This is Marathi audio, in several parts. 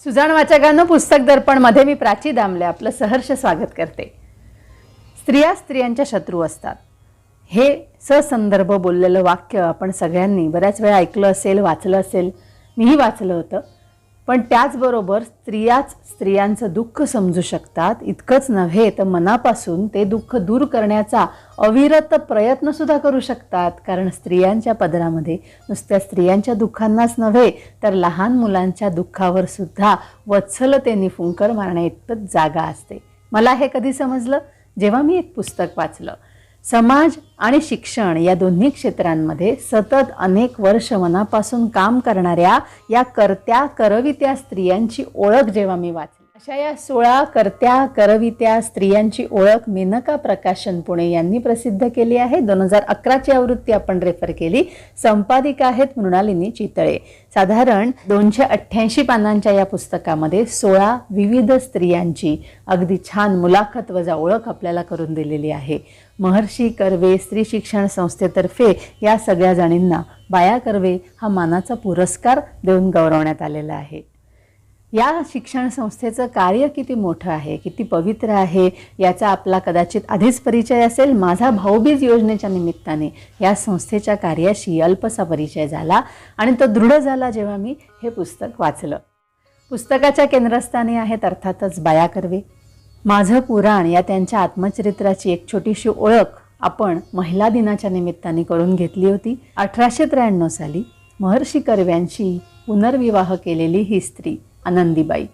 सुजाण वाचकांनो, पुस्तक दर्पण मध्ये मी प्राची दामले आपलं सहर्ष स्वागत करते। स्त्रिया स्त्रियांच्या शत्रू असतात हे ससंदर्भ बोललेलं वाक्य आपण सगळ्यांनी बऱ्याच वेळा ऐकलं असेल, वाचलं असेल। मीही वाचलं होतं। पण त्याचबरोबर स्त्रियाच स्त्रियांचं दुःख समजू शकतात, इतकंच नव्हे तर मनापासून ते दुःख दूर करण्याचा अविरत प्रयत्न सुद्धा करू शकतात। कारण स्त्रियांच्या पदरामध्ये नुसत्या स्त्रियांच्या दुःखांनाच नव्हे तर लहान मुलांच्या दुःखावर सुद्धा वत्सलतेने फुंकर मारण्याइतपत जागा असते। मला हे कधी समजलं जेव्हा मी एक पुस्तक वाचलं। समाज आणि शिक्षण या दोन्ही क्षेत्रांमध्ये सतत अनेक वर्ष मनापासून काम करणाऱ्या या कर्त्या करवित्या स्त्रियांची ओळख जेव्हा मी वाचली, अशा या 16 कर्त्या करवित्या स्त्रियांची ओळख मेनका प्रकाशन पुणे यांनी प्रसिद्ध केली आहे। 2011ची आवृत्ती आपण रेफर केली। संपादिका आहेत मृणालिनी चितळे। साधारण 288 पानांच्या या पुस्तकामध्ये 16 विविध स्त्रियांची अगदी छान मुलाखत वजा ओळख आपल्याला करून दिलेली आहे। महर्षी कर्वे स्त्री शिक्षण संस्थेतर्फे या सगळ्या जणींना बाया कर्वे हा मानाचा पुरस्कार देऊन गौरवण्यात आलेला आहे। या शिक्षण संस्थेचं कार्य किती मोठं आहे, किती पवित्र आहे याचा आपला कदाचित आधीच परिचय असेल। माझा भाऊबीज योजनेच्या निमित्ताने या संस्थेच्या कार्याशी अल्पसा परिचय झाला आणि तो दृढ झाला जेव्हा मी हे पुस्तक वाचलं। पुस्तकाच्या केंद्रस्थानी आहेत अर्थातच बाया कर्वे। माझं पुराण या त्यांच्या आत्मचरित्राची एक छोटीशी ओळख आपण महिला दिनाच्या निमित्ताने करून घेतली होती। 1893 साली महर्षी कर्व्यांशी पुनर्विवाह केलेली ही स्त्री आनंदीबाई,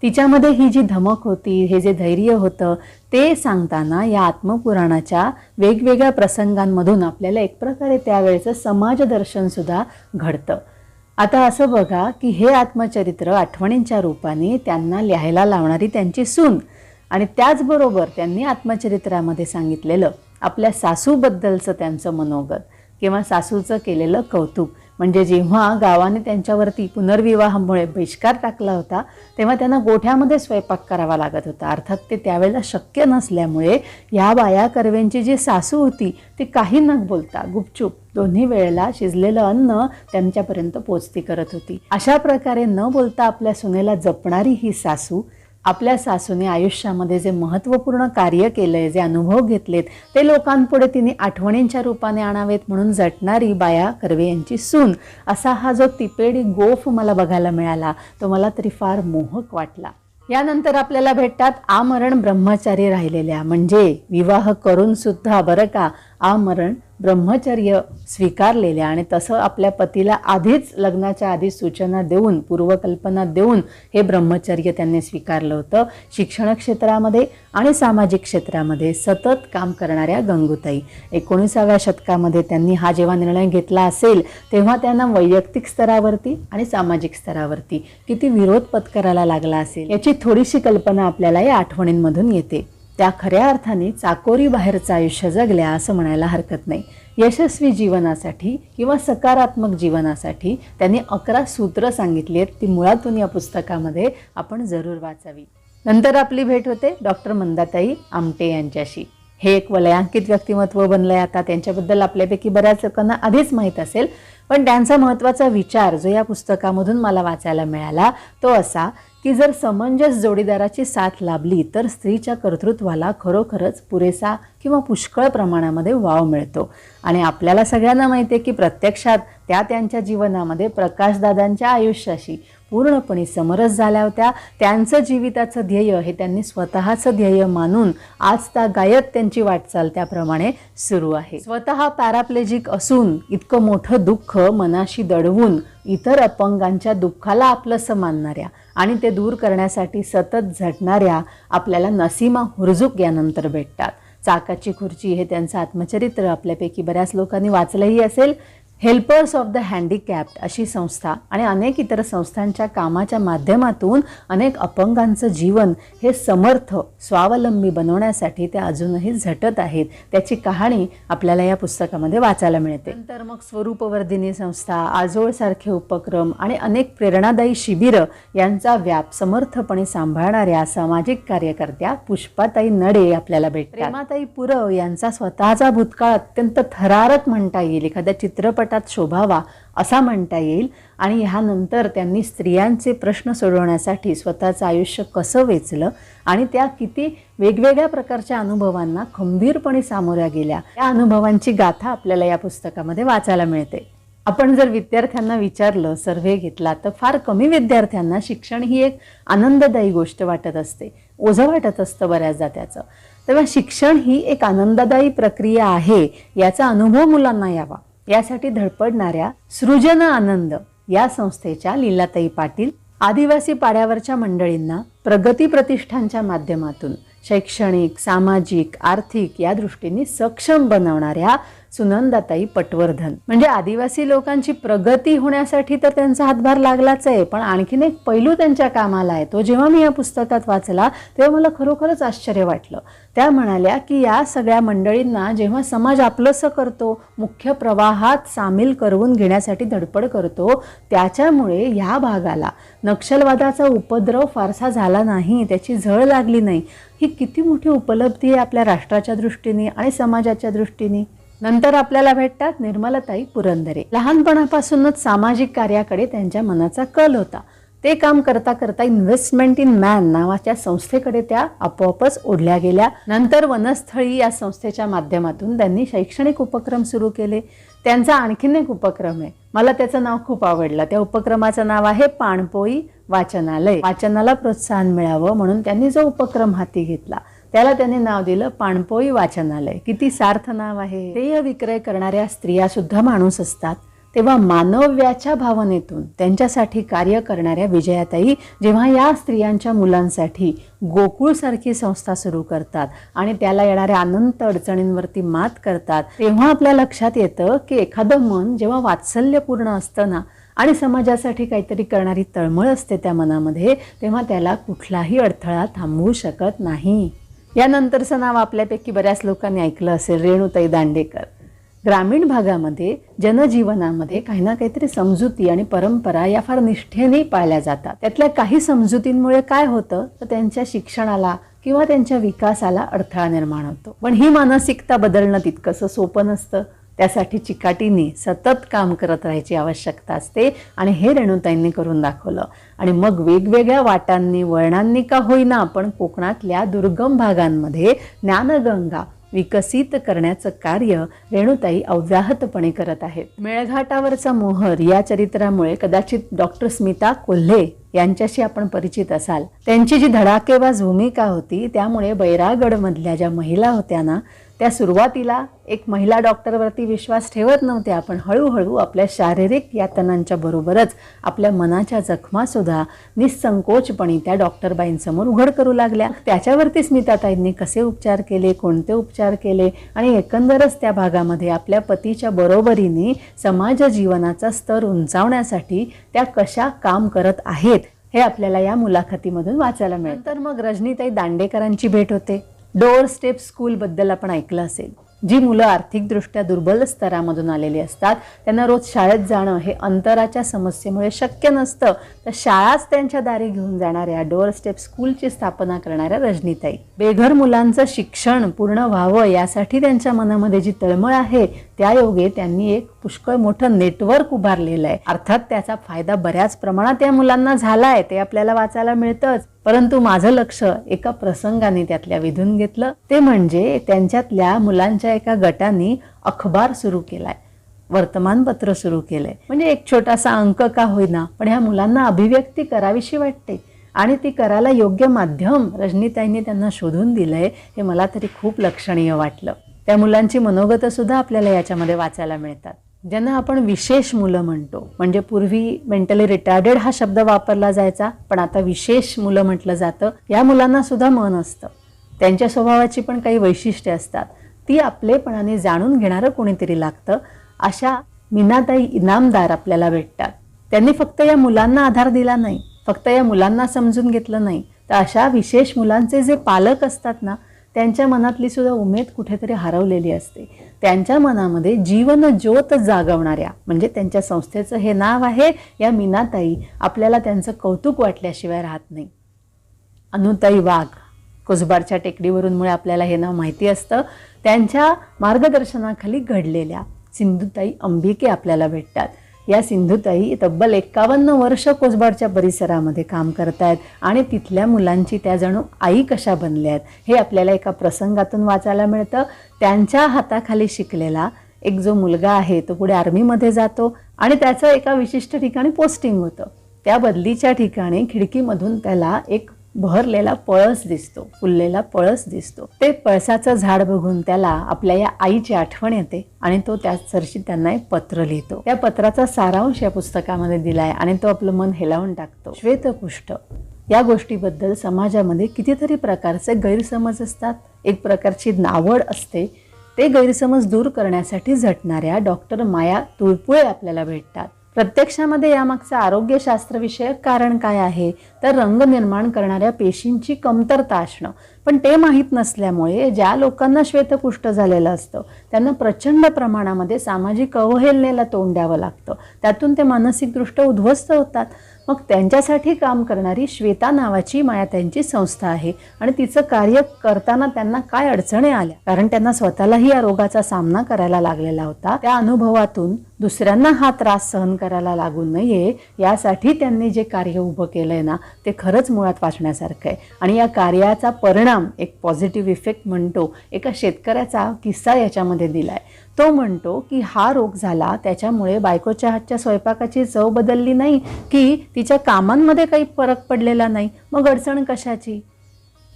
तिच्यामध्ये ही जी धमक होती, हे जे धैर्य होतं ते सांगताना या आत्मपुराणाच्या वेगवेगळ्या प्रसंगांमधून आपल्याला एक प्रकारे त्यावेळेचं समाजदर्शन सुद्धा घडतं। आता असं बघा की हे आत्मचरित्र आठवणींच्या रूपाने त्यांना लिहायला लावणारी त्यांची सून आणि त्याचबरोबर त्यांनी आत्मचरित्रामध्ये सांगितलेलं आपल्या सासूबद्दलचं त्यांचं मनोगत किंवा सासूचं केलेलं कौतुक। म्हणजे जेव्हा गावाने त्यांच्यावरती पुनर्विवाहामुळे बहिष्कार टाकला होता तेव्हा त्यांना गोठ्यामध्ये स्वयंपाक करावा लागत होता। अर्थात ते त्यावेळेला शक्य नसल्यामुळे या बाया कर्वेंची जी सासू होती ती काही न बोलता गुपचूप दोन्ही वेळेला शिजलेलं अन्न त्यांच्यापर्यंत पोचती करत होती। अशा प्रकारे न बोलता आपल्या सुनेला जपणारी ही सासू, आपल्या सासूने आयुष्यामध्ये जे महत्त्वपूर्ण कार्य केलंय, जे अनुभव घेतलेत ते लोकांपुढे तिने आठवणींच्या रूपाने आणावेत म्हणून झटणारी बाया कर्वे यांची सून, असा हा जो तिपेडी गोफ मला बघायला मिळाला तो मला तरी फार मोहक वाटला। यानंतर आपल्याला भेटतात आमरण ब्रह्मचारी राहिलेल्या, म्हणजे विवाह करून सुद्धा बरं का आमरण ब्रह्मचर्य स्वीकारलेल्या आणि तसं आपल्या पतीला आधीच लग्नाच्या आधी सूचना देऊन पूर्वकल्पना देऊन हे ब्रह्मचर्य त्यांनी स्वीकारलं होतं। शिक्षण क्षेत्रामध्ये आणि सामाजिक क्षेत्रामध्ये सतत काम करणाऱ्या गंगूताई, 19व्या शतकामध्ये त्यांनी हा जेव्हा निर्णय घेतला असेल तेव्हा त्यांना वैयक्तिक स्तरावरती आणि सामाजिक स्तरावरती किती विरोध पत्करायला लागला असेल याची थोडीशी कल्पना आपल्याला या आठवणींमधून येते। त्या खऱ्या अर्थाने चाकोरी बाहेरचं आयुष्य जगल्या असं म्हणायला हरकत नाही। यशस्वी जीवनासाठी किंवा सकारात्मक जीवनासाठी त्यांनी 11 सूत्र सांगितली आहेत, ती मुळातून या पुस्तकामध्ये आपण जरूर वाचावी। नंतर आपली भेट होते डॉक्टर मंदाताई आमटे यांच्याशी। हे एक वलयांकित व्यक्तिमत्व बनलंय आता। त्यांच्याबद्दल आपल्यापैकी बऱ्याच लोकांना आधीच माहीत असेल, पण त्यांचा महत्त्वाचा विचार जो या पुस्तकामधून मला वाचायला मिळाला तो असा की जर समंजस जोडीदाराची साथ लाभली तर स्त्रीच्या कर्तृत्वाला खरोखरच पुरेसा किंवा पुष्कळ प्रमाणामध्ये वाव मिळतो। आणि आपल्याला सगळ्यांना माहिती आहे की प्रत्यक्षात त्या त्यांच्या जीवनामध्ये प्रकाशदादांच्या आयुष्याशी पूर्णपणे समरस झाल्या होत्या। त्यांचं जीविताचं ध्येय हे त्यांनी स्वतःचं ध्येय मानून आज गायत त्यांची वाटचाल त्याप्रमाणे सुरू आहे। स्वतः पॅराप्लेजिक असून इतकं मोठं दुःख मनाशी दडवून इतर अपंगांच्या दुःखाला आपलंसं मानणाऱ्या आणि ते दूर करण्यासाठी सतत झटणाऱ्या आपल्याला नसीमा हुरजुक यानंतर भेटतात। चाकाची खुर्ची हे त्यांचं आत्मचरित्र आपल्यापैकी बऱ्याच लोकांनी वाचलंही असेल। हेल्पर्स ऑफ द हँडिकॅप्ड अशी संस्था आणि अनेक इतर संस्थांच्या कामाच्या माध्यमातून अनेक अपंगांचं जीवन हे समर्थ स्वावलंबी बनवण्यासाठी ते अजूनही झटत आहेत। त्याची कहाणी आपल्याला या पुस्तकामध्ये वाचायला मिळते। नंतर मग स्वरूपवर्धिनी संस्था, आजोळसारखे उपक्रम आणि अनेक प्रेरणादायी शिबिरं यांचा व्याप समर्थपणे सांभाळणाऱ्या सामाजिक कार्यकर्त्या पुष्पाताई नडे आपल्याला भेटतात। प्रेमाताई पुरव यांचा स्वतःचा भूतकाळ अत्यंत थरारक म्हणता येईल। एखाद्या चित्रपट चित्रपटात शोभावा असा म्हणता येईल. आणि ह्यानंतर त्यांनी स्त्रियांचे प्रश्न सोडवण्यासाठी स्वतःचं आयुष्य कसं वेचलं आणि त्या किती वेगवेगळ्या प्रकारच्या अनुभवांना खंबीरपणे सामोऱ्या गेल्या, या अनुभवांची गाथा आपल्याला या पुस्तकामध्ये वाचायला मिळते. आपण जर विद्यार्थ्यांना विचारलं, सर्व्हे घेतला, तर फार कमी विद्यार्थ्यांना शिक्षण ही एक आनंददायी गोष्ट वाटत असते, ओझं वाटत असतं बऱ्याचदा त्याचं. तेव्हा शिक्षण ही एक आनंददायी प्रक्रिया आहे याचा अनुभव मुलांना यावा यासाठी धडपडणाऱ्या सृजन आनंद या संस्थेच्या लीलाताई पाटील आदिवासी पाड्यावरच्या मंडळींना प्रगती प्रतिष्ठानच्या माध्यमातून शैक्षणिक, सामाजिक, आर्थिक या दृष्टीने सक्षम बनवणाऱ्या सुनंदाताई पटवर्धन. म्हणजे आदिवासी लोकांची प्रगती होण्यासाठी तर त्यांचा हातभार लागलाच आहे, पण आणखीन एक पैलू त्यांच्या कामाला आहे. तो जेव्हा मी या पुस्तकात वाचला तेव्हा मला खरोखरच आश्चर्य वाटलं. त्या म्हणाल्या की या सगळ्या मंडळींना जेव्हा समाज आपलंसं करतो, मुख्य प्रवाहात सामील करवून घेण्यासाठी धडपड करतो, त्याच्यामुळे ह्या भागाला नक्षलवादाचा उपद्रव फारसा झाला नाही, त्याची झळ लागली नाही. ही किती मोठी उपलब्धी आहे आपल्या राष्ट्राच्या दृष्टीने आणि समाजाच्या दृष्टीने. नंतर आपल्याला भेटतात निर्मलाताई पुरंदरे. लहानपणापासूनच सामाजिक कार्याकडे त्यांच्या मनाचा कल होता. ते काम करता करता इन्व्हेस्टमेंट इन मॅन नावाच्या संस्थेकडे त्या आपोआपच ओढल्या गेल्या. नंतर वनस्थळी या संस्थेच्या माध्यमातून त्यांनी शैक्षणिक उपक्रम सुरू केले. त्यांचा आणखीन एक उपक्रम आहे, मला त्याचं नाव खूप आवडलं. त्या उपक्रमाचं नाव आहे पाणपोई वाचनालय. वाचनाला प्रोत्साहन मिळावं म्हणून त्यांनी जो उपक्रम हाती घेतला त्याला त्यांनी नाव दिलं पाणपोई वाचनालय. किती सार्थ नाव आहे. देह विक्रय करणाऱ्या स्त्रिया सुद्धा माणूस असतात, तेव्हा मानव्याच्या भावनेतून त्यांच्यासाठी कार्य करणाऱ्या विजयाताई जेव्हा या स्त्रियांच्या मुलांसाठी गोकुळसारखी संस्था सुरू करतात आणि त्याला येणाऱ्या अनंत अडचणींवरती मात करतात, तेव्हा आपल्या लक्षात येतं की एखादं मन जेव्हा वात्सल्यपूर्ण असतं ना आणि समाजासाठी काहीतरी करणारी तळमळ असते त्या मनामध्ये, तेव्हा त्याला कुठलाही अडथळा थांबवू शकत नाही. यानंतरचं नाव आपल्यापैकी बऱ्याच लोकांनी ऐकलं असेल, रेणुताई दांडेकर. ग्रामीण भागामध्ये जनजीवनामध्ये काही ना काहीतरी समजुती आणि परंपरा या फार निष्ठेने पाळल्या जातात. त्यातल्या काही समजुतींमुळे काय होतं तर त्यांच्या शिक्षणाला किंवा त्यांच्या विकासाला अडथळा निर्माण होतो. पण ही मानसिकता बदलणं तितकंसं सोपं नसतं. त्यासाठी चिकाटीने सतत काम करत राहायची आवश्यकता असते आणि हे रेणुताईंनी करून दाखवलं. आणि मग वेगवेगळ्या वाटांनी वळणांनी का होईना पण कोकणातल्या दुर्गम भागांमध्ये ज्ञानगंगा विकसित करण्याचं कार्य रेणुताई अव्याहतपणे करत आहेत. मेळघाटावरचा मोहर या चरित्रामुळे कदाचित डॉक्टर स्मिता कोल्हे यांच्याशी आपण परिचित असाल. त्यांची जी धडाकेबाज भूमिका होती त्यामुळे बैरागडमधल्या ज्या महिला होत्या ना, त्या सुरुवातीला एक महिला डॉक्टरवरती विश्वास ठेवत नव्हत्या, पण हळूहळू आपल्या शारीरिक यातनांच्या बरोबरच आपल्या मनाच्या जखमासुद्धा निसंकोचपणे त्या डॉक्टरबाईंसमोर उघड करू लागल्या. त्याच्यावरती स्मिताताईंनी कसे उपचार केले, कोणते उपचार केले आणि एकंदरच त्या भागामध्ये आपल्या पतीच्या बरोबरीने समाज जीवनाचा स्तर उंचावण्यासाठी त्या कशा काम करत आहेत हे आपल्याला या मुलाखतीमधून वाचायला मिळतं. तर मग रजनीताई दांडेकरांची भेट होते. डोअर स्टेप स्कूल बद्दल आपण ऐकलं असेल. जी मुलं आर्थिकदृष्ट्या दुर्बल स्तरामधून आलेली असतात त्यांना रोज शाळेत जाणं हे अंतराच्या समस्येमुळे शक्य नसतं, तर शाळाच त्यांच्या दारी घेऊन जाणाऱ्या डोअर स्टेप स्कूलची स्थापना करणाऱ्या रजनीताई. बेघर मुलांचं शिक्षण पूर्ण व्हावं यासाठी त्यांच्या मनामध्ये जी तळमळ आहे त्यायोगे त्यांनी एक पुष्कळ मोठं नेटवर्क उभारलेलं आहे. अर्थात त्याचा फायदा बऱ्याच प्रमाणात या मुलांना झालाय, ते आपल्याला वाचायला मिळतंच. परंतु माझं लक्ष एका प्रसंगाने त्यातल्या वेधून घेतलं, ते म्हणजे त्यांच्यातल्या मुलांच्या एका गटाने अखबार सुरू केलाय, वर्तमानपत्र सुरू केलंय. म्हणजे एक छोटासा अंक का होईना पण ह्या मुलांना अभिव्यक्ती करावीशी वाटते आणि ती करायला योग्य माध्यम रजनीताईंनी त्यांना शोधून दिलंय, हे मला तरी खूप लक्षणीय वाटलं. त्या मुलांची मनोगत सुद्धा आपल्याला याच्यामध्ये वाचायला मिळतात. ज्यांना आपण विशेष मुलं म्हणतो, म्हणजे पूर्वी मेंटली रिटार्डेड हा शब्द वापरला जायचा, पण आता विशेष मुलं म्हटलं जातं. या मुलांना सुद्धा मन असतं, त्यांच्या स्वभावाची पण काही वैशिष्ट्ये असतात, ती आपलेपणाने जाणून घेणारं कोणीतरी लागतं. अशा मीनाताई इनामदार आपल्याला भेटतात. त्यांनी फक्त या मुलांना आधार दिला नाही, फक्त या मुलांना समजून घेतलं नाही, तर अशा विशेष मुलांचे जे पालक असतात ना त्यांच्या मनातली सुद्धा उमेद कुठेतरी हरवलेली असते. त्यांच्या मनामध्ये जीवन ज्योत जागवणाऱ्या, म्हणजे त्यांच्या संस्थेचं हे नाव आहे, या मीनाताई आपल्याला त्यांचं कौतुक वाटल्याशिवाय राहत नाही. अनुताई वाघ कुसबारच्या टेकडीवरूनमुळे आपल्याला हे नाव माहिती असतं. त्यांच्या मार्गदर्शनाखाली घडलेल्या सिंधुताई अंबिके आपल्याला भेटतात. या सिंधुताई तब्बल 51 वर्ष कोसबाडच्या परिसरामध्ये काम करतायत आणि तिथल्या मुलांची त्या जणू आई कशा बनल्या आहेत हे आपल्याला एका प्रसंगातून वाचायला मिळतं. त्यांच्या हाताखाली शिकलेला एक जो मुलगा आहे तो पुढे आर्मीमध्ये जातो आणि त्याचं एका विशिष्ट ठिकाणी पोस्टिंग होतं. त्या बदलीच्या ठिकाणी खिडकीमधून त्याला एक बहरलेला पळस दिसतो, फुललेला पळस दिसतो. ते पळसाचं झाड बघून त्याला आपल्या या आईची आठवण येते आणि तो त्याचवर्षी त्यांना एक पत्र लिहितो. त्या पत्राचा सारांश या पुस्तकामध्ये दिलाय आणि तो आपलं मन हेलावून टाकतो. श्वेतकुष्ठ या गोष्टीबद्दल समाजामध्ये कितीतरी प्रकारचे गैरसमज असतात. एक प्रकारची नावड असते. ते गैरसमज दूर करण्यासाठी झटणाऱ्या डॉक्टर माया तुळपुळे आपल्याला भेटतात. प्रत्यक्षामध्ये यामागचं आरोग्यशास्त्रविषयक कारण काय आहे तर रंग निर्माण करणाऱ्या पेशींची कमतरता असणं. पण ते माहीत नसल्यामुळे ज्या लोकांना श्वेतकुष्ठ झालेलं असतं त्यांना प्रचंड प्रमाणामध्ये सामाजिक अवहेलनेला तोंड द्यावं लागतं. त्यातून ते मानसिकदृष्ट्या उद्ध्वस्त होतात. मग त्यांच्यासाठी काम करणारी श्वेता नावाची माया त्यांची संस्था आहे आणि तिचं कार्य करताना त्यांना काय अडचणी आल्या कारण त्यांना स्वतःलाही या रोगाचा सामना करायला लागलेला होता. त्या अनुभवातून दुसऱ्यांना हा त्रास सहन करायला लागू नये यासाठी त्यांनी जे कार्य उभं केलंय ना ते खरंच मुळात वाचण्यासारखं आहे. आणि या कार्याचा परिणाम एक पॉझिटिव्ह इफेक्ट म्हणतो. एका शेतकऱ्याचा किस्सा याच्यामध्ये दिलाय. तो म्हणतो की हा रोग झाला त्याच्यामुळे बायकोच्या हातच्या स्वयंपाकाची चव बदलली नाही की तिच्या कामांमध्ये काही फरक पडलेला नाही, मग अडचण कशाची.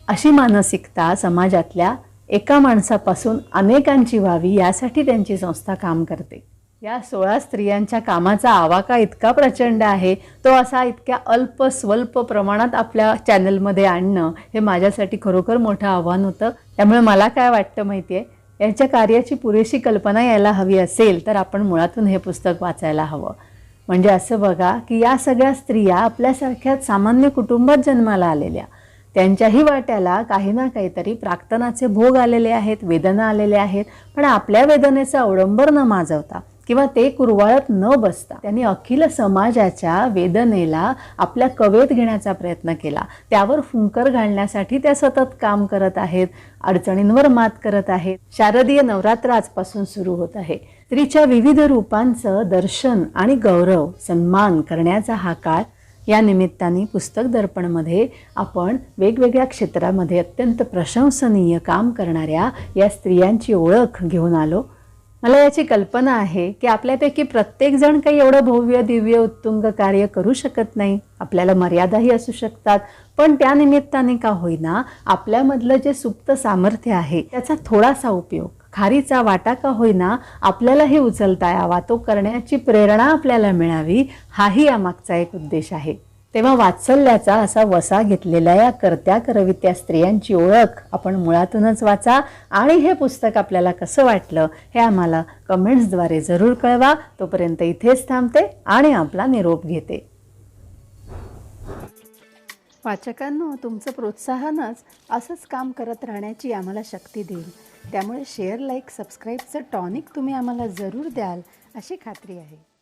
अशी मानसिकता समाजातल्या एका माणसापासून अनेकांची व्हावी यासाठी त्यांची संस्था काम करते. या 16 स्त्रियांच्या कामाचा आवाका इतका प्रचंड आहे, तो असा इतक्या अल्प स्वल्प प्रमाणात आपल्या चॅनलमध्ये आणणं हे माझ्यासाठी खरोखर मोठं आव्हान होतं. त्यामुळे मला काय वाटतं माहिती आहे, यांच्या कार्याची पुरेशी कल्पना यायला हवी असेल तर आपण मुळातून हे पुस्तक वाचायला हवं. म्हणजे असं बघा की या सगळ्या स्त्रिया आपल्यासारख्याच सामान्य कुटुंबात जन्माला आलेल्या, त्यांच्याही वाट्याला काही ना काहीतरी प्राक्तनाचे भोग आलेले आहेत, वेदना आलेल्या आहेत. पण आपल्या वेदनेचा अवडंबर न माजवता किंवा ते कुरवाळत न बसता त्यांनी अखिल समाजाच्या वेदनेला आपल्या कवेत घेण्याचा प्रयत्न केला. त्यावर फुंकर घालण्यासाठी त्या सतत काम करत आहेत, अडचणींवर मात करत आहेत. शारदीय नवरात्र आजपासून सुरू होत आहे. स्त्रीच्या विविध रूपांचं दर्शन आणि गौरव सन्मान करण्याचा हा काळ. या निमित्ताने पुस्तक दर्पणमध्ये आपण वेगवेगळ्या क्षेत्रामध्ये अत्यंत प्रशंसनीय काम करणाऱ्या या स्त्रियांची ओळख घेऊन आलो. मला याची कल्पना आहे की आपल्यापैकी प्रत्येकजण काही एवढं भव्य दिव्य उत्तुंग कार्य करू शकत नाही. आपल्याला मर्यादाही असू शकतात. पण त्या निमित्ताने का होईना आपल्यामधलं जे सुप्त सामर्थ्य आहे त्याचा थोडासा उपयोग, खारीचा वाटा का होईना आपल्यालाही उचलता यावा, तो करण्याची प्रेरणा आपल्याला मिळावी, हाही यामागचा एक उद्देश आहे. तेव्हा वात्सल्याचा असा वसा घेतलेल्या या कर्त्या करवित्या स्त्रियांची ओळख आपण मुळातूनच वाचा आणि हे पुस्तक आपल्याला कसं वाटलं हे आम्हाला कमेंट्सद्वारे जरूर कळवा. तोपर्यंत इथेच थांबते आणि आपला निरोप घेते. वाचकांनो, तुमचं प्रोत्साहनच असंच काम करत राहण्याची आम्हाला शक्ती देईल. त्यामुळे शेअर, लाईक, सबस्क्राईबचं टॉनिक तुम्ही आम्हाला जरूर द्याल अशी खात्री आहे.